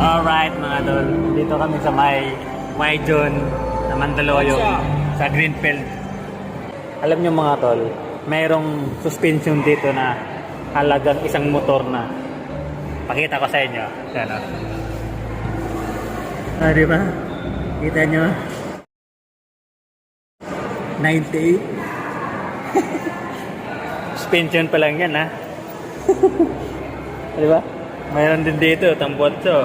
Alright mga tol, dito kami sa may John na Mandaluyong sa Greenfield. Alam nyo mga tol, mayroong suspension dito na halagang isang motor na. Pakita ko sa inyo. Yan o. Diba? Kita nyo? 98. Suspension pa lang yan ha. Diba? Mayroon din dito, tambotso.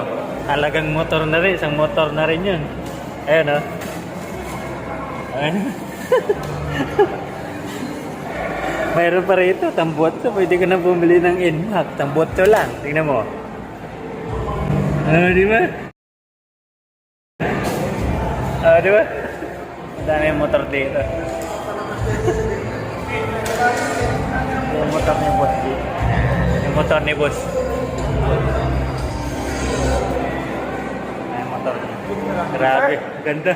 Halagang motor na rin, isang motor na rin yun. Ayan o. Ayan. Mayroon pa rito, tambotso. Pwede ka na bumili ng Inmac. Tambotso lang. Tingnan mo. Di ba? Di ba? Madami yung motor dito. Yung motor ni boss. Yung motor ni boss. Ay, motor. Grabe. Ganda.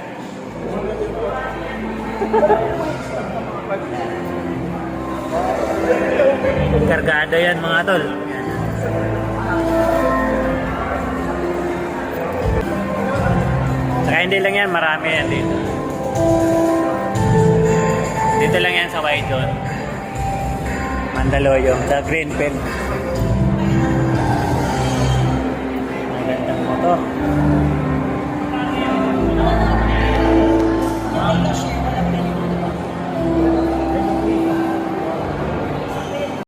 Kargado yan mga tol. Saka hindi lang yan, marami yan dito. Dito lang yan sa John Mandaluyong, sa Greenfield.